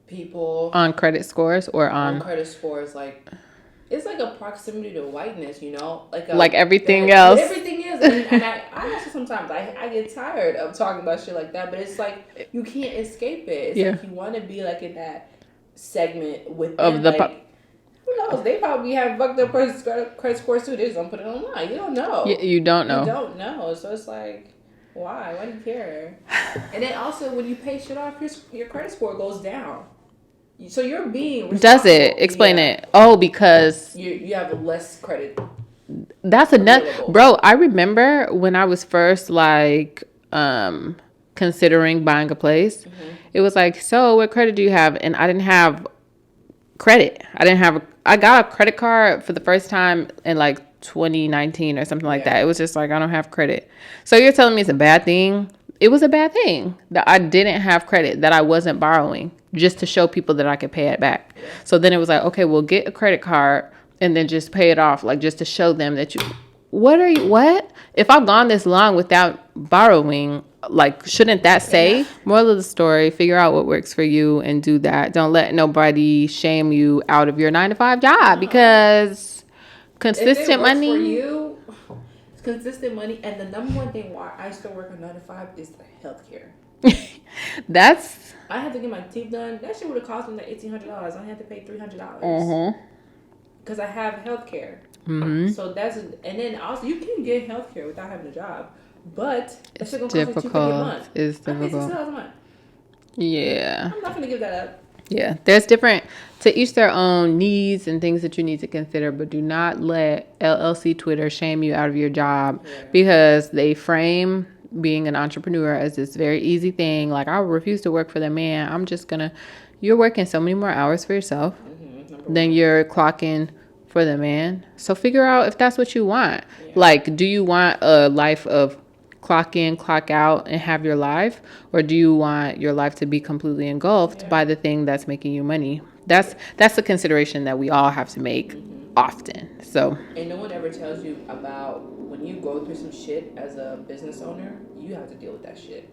people on credit scores or on credit scores, like it's like a proximity to whiteness, you know, like everything else. Everything is, and I also sometimes I get tired of talking about shit like that, but it's like you can't escape it. It's like you want to be like in that segment with of the. Who knows? They probably have fucked up credit scores too. They just don't put it online. You don't know. You don't know. You don't know. So it's like, why? Why do you care? And then also, when you pay shit off, your credit score goes down. So you're being does it? Explain it. Oh, because you have less credit. That's bro. I remember when I was first like considering buying a place. Mm-hmm. It was like, so what credit do you have? And I didn't have credit. I got a credit card for the first time in like 2019 or something like that. It was just like, I don't have credit. So you're telling me it's a bad thing? It was a bad thing that I didn't have credit, that I wasn't borrowing just to show people that I could pay it back. So then it was like, okay, we'll get a credit card and then just pay it off, like just to show them that what? If I've gone this long without borrowing, like, shouldn't that say? Moral of the story, figure out what works for you and do that. Don't let nobody shame you out of your 9-to-5 job, because consistent money. For you, it's consistent money, and the number one thing why I still work a 9-to-5 is the healthcare. I had to get my teeth done. That shit would have cost me like $1,800. I had to pay $300 because I have healthcare. So and then also you can get healthcare without having a job, but it's gonna cost you $250 a month. It's difficult. I pay $6 a month. Yeah, I'm not gonna give that up. Yeah, there's different, to each their own needs and things that you need to consider, but do not let LLC Twitter shame you out of your job because they frame being an entrepreneur as this very easy thing. Like, I refuse to work for the man. You're working so many more hours for yourself than you're clocking for the man. So figure out if that's what you want. Like, do you want a life of clock in, clock out, and have your life? Or do you want your life to be completely engulfed by the thing that's making you money? That's the consideration that we all have to make often. So, and no one ever tells you about when you go through some shit as a business owner, you have to deal with that shit.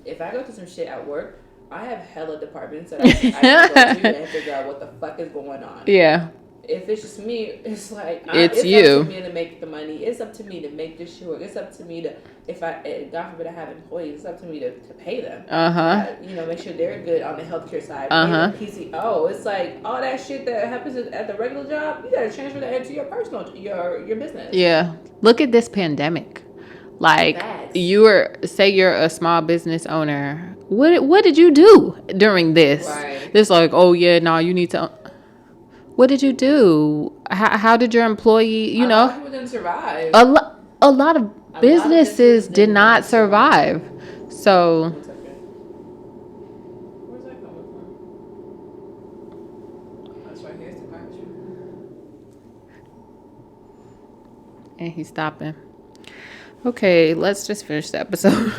If I go through some shit at work, I have hella departments that I can go to and figure out what the fuck is going on. Yeah. If it's just me, it's like it's up to me to make the money. It's up to me to make this shit work. It's up to me to, if God forbid I have employees, it's up to me to pay them. Make sure they're good on the healthcare side. Pay the PCO. It's like all that shit that happens at the regular job. You gotta transfer that into your personal, your business. Yeah. Look at this pandemic. Like, you're a small business owner. What did you do during this? Right. This like, you need to. What did you do? How did your employee, A lot of people didn't survive. A lot of businesses did not survive. So. Where's that coming from? That's right here. It's the garbage. And he's stopping. Okay, let's just finish the episode.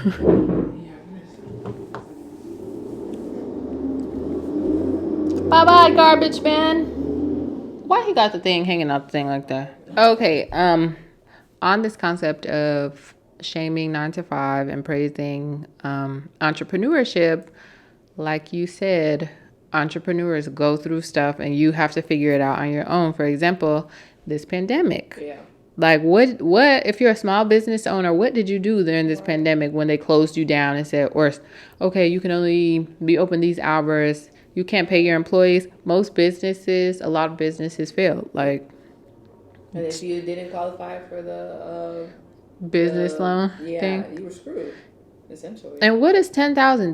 Bye-bye, garbage man. Why he got the thing hanging out the thing like that? Okay, on this concept of shaming 9-to-5 and praising entrepreneurship, like you said, entrepreneurs go through stuff and you have to figure it out on your own. For example, this pandemic. Yeah. Like, what if you're a small business owner, what did you do during this pandemic when they closed you down and said, okay, you can only be open these hours, you can't pay your employees? A lot of businesses failed. Like, and if you didn't qualify for the business loan thing, you were screwed, essentially. And what is $10,000?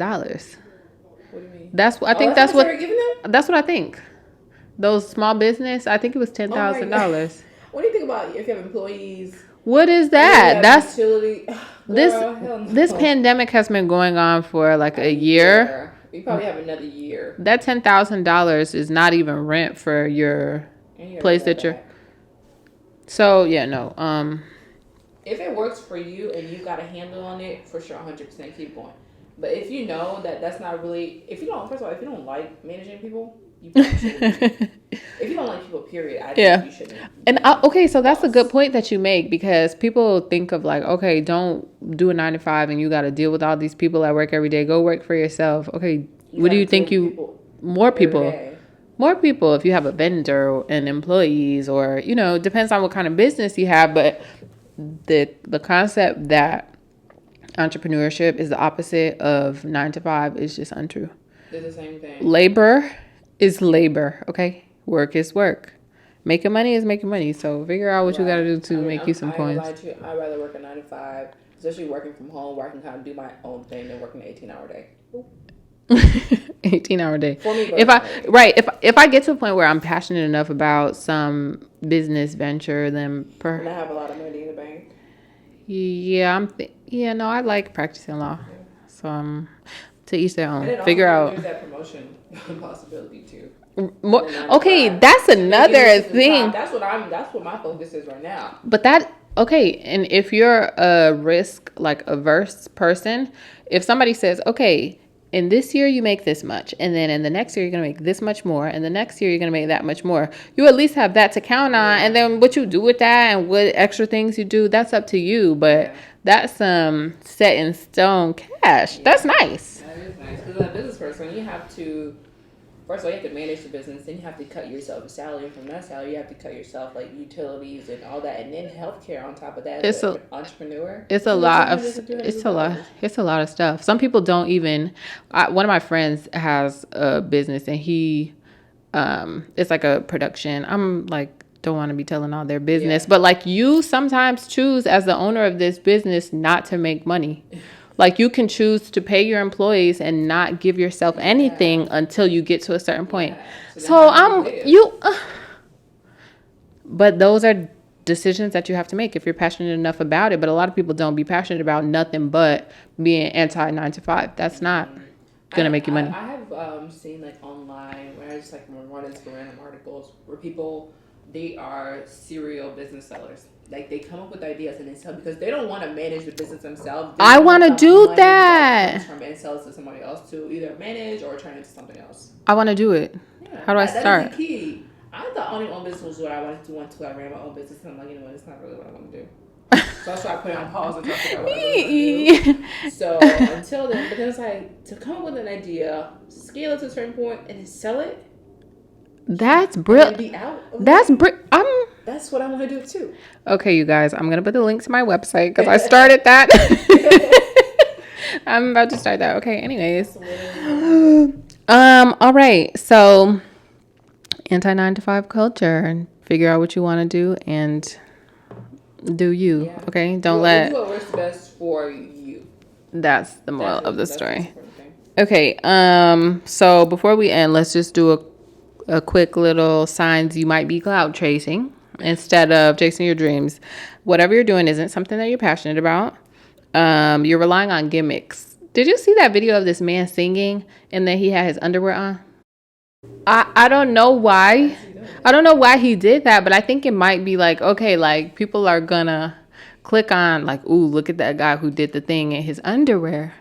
What do you mean? That's what I think. Those small business, I think it was $10,000. What do you think about if you have employees? What is that? That's utility. This pandemic has been going on for like a year. You probably have another year. That $10,000 is not even rent for your place that you're. So if it works for you and you got a handle on it, for sure, 100% keep going. But if you know that's not really, if you don't like managing people, you probably shouldn't. If you don't like people, period, I think you shouldn't. And so that's a good point that you make, because people think of like, okay, don't do a 9-to-5 and you got to deal with all these people at work every day. Go work for yourself. Okay, what do you think more people if you have a vendor and employees, or depends on what kind of business you have. But the concept that entrepreneurship is the opposite of 9-to-5 is just untrue. They're the same thing. Labor is labor, okay? Work is work. Making money is making money. So figure out what you got to do to make you some coins. I'd rather work a 9-to-5, especially working from home, where I can kind of do my own thing, than working an 18-hour day. 18-hour day. For me, if I get to a point where I'm passionate enough about some business venture, then and I have a lot of money in the bank. I like practicing law. So to each their own. And then figure out. There's that promotion possibility too. More, okay, that's another thing. That's what my focus is right now. But okay, and if you're a risk like averse person, if somebody says, okay, in this year you make this much, and then in the next year you're gonna make this much more, and the next year you're gonna make that much more, you at least have that to count on. And then what you do with that and what extra things you do, that's up to you. But that's some set in stone cash. That's nice. That is nice, because as a business person, you have to. First of all, you have to manage the business. Then you have to cut yourself a salary. And from that salary, you have to cut yourself like utilities and all that, and then healthcare on top of that. It's an entrepreneur. It's a lot of stuff. Some people don't even. One of my friends has a business, and he, it's like a production. I'm like, don't want to be telling all their business, but like you sometimes choose as the owner of this business not to make money. Like you can choose to pay your employees and not give yourself anything until you get to a certain point. But those are decisions that you have to make if you're passionate enough about it. But a lot of people don't be passionate about nothing but being anti 9 to 5. That's not gonna make you money. I have seen like online where I just like run into random articles where people, they are serial business sellers. Like they come up with ideas and they sell because they don't want to manage the business themselves. I want to do that. And sell it to somebody else to either manage or turn it into something else. I want to do it. Yeah, how do I start? That is the key. I thought owning my own business was what I wanted to do until I ran my own business, and I'm like, you know what, it's not really what I want to do. So I started putting on pause until I figure out what I really want to do. So until then, but then it's like to come up with an idea, scale it to a certain point, and then sell it. That's brilliant. That's what I want to do too. Okay, you guys, I'm gonna put the link to my website because I started that. I'm about to start that. Okay, anyways. All right. So anti 9 to 5 culture, and figure out what you want to do and do you. Yeah. Okay? Don't let do what works best for you. That's the moral of the story. Okay, so before we end, let's just do a quick little signs you might be clout chasing instead of chasing your dreams. Whatever you're doing isn't something that you're passionate about. You're relying on gimmicks. Did you see that video of this man singing and then he had his underwear on? I don't know why. I don't know why he did that, but I think it might be like, okay, like people are gonna click on like, ooh, look at that guy who did the thing in his underwear.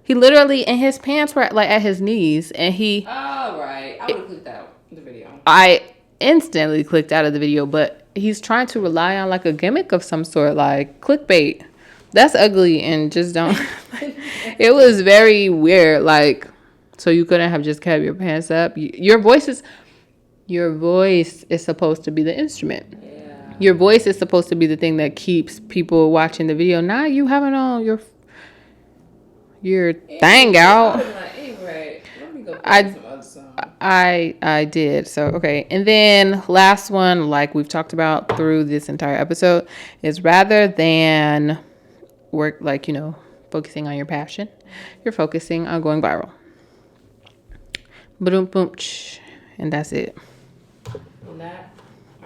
He literally, and his pants were like at his knees, and he. Oh, right. I would have clicked out the video. I instantly clicked out of the video, but he's trying to rely on like a gimmick of some sort, like clickbait. That's ugly, and just don't. It was very weird. Like, so you couldn't have just kept your pants up. Your voice is supposed to be the instrument. Yeah. Your voice is supposed to be the thing that keeps people watching the video. Not you having on your thing out. I did. So, okay. And then last one, like we've talked about through this entire episode, is rather than work, like, focusing on your passion, you're focusing on going viral. Boom, boom, and that's it. And that,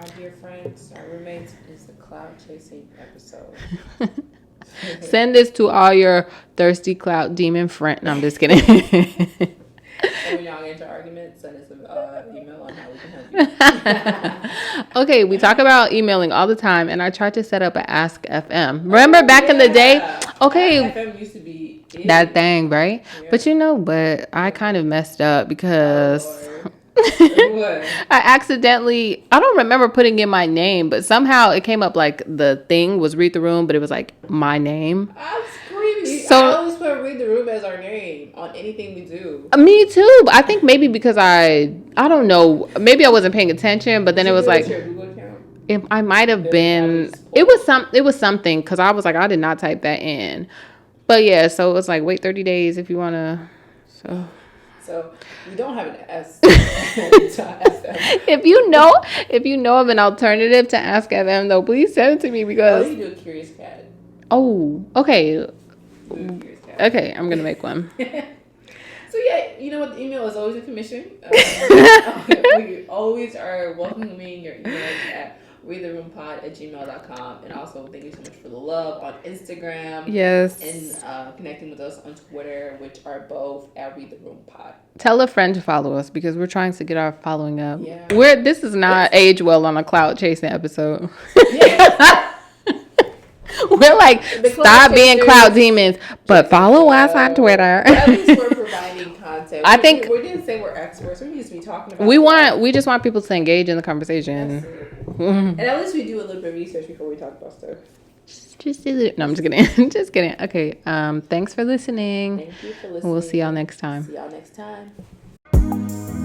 our dear friends, our roommates, is the clout chasing episode. Send this to all your thirsty clout demon friend. No, I'm just kidding. And when y'all get into arguments, send us an email on how we can help you. Okay, we talk about emailing all the time, and I tried to set up an Ask FM. Remember back in the day? Okay. Ask FM used to be that thing, right? Yeah. But I kind of messed up because I accidentally, I don't remember putting in my name, but somehow it came up like the thing was read the room, but it was like my name. I'm screaming. So I always put read the room as our name on anything we do. Me too. But I think maybe because I don't know, maybe I wasn't paying attention, but then it was like, if I might have been, it was something because I was like, I did not type that in. But yeah, so it was like, wait 30 days if you want to. So we don't have an S. If you know of an alternative to Ask FM, though, please send it to me because. You do a Curious Cat. Oh, okay. Okay, I'm gonna make one. So yeah, you know what? The email is always a commission. We always are welcoming your emails at readtheroompod@gmail.com. And also, thank you so much for the love on Instagram. Yes. And connecting with us on Twitter, which are both at Read the Room Pod. Tell a friend to follow us because we're trying to get our following up. Yeah. This is not age well on a clout chasing episode. Yeah. We're like, stop being clout demons, but follow us on Twitter. At least we're providing content. I think we didn't say we're experts. We just be talking about. We just want people to engage in the conversation. And at least we do a little bit of research before we talk about stuff. Just do it. No, I'm just kidding. Just kidding. Okay. Thanks for listening. Thank you for listening. We'll see y'all next time. See y'all next time.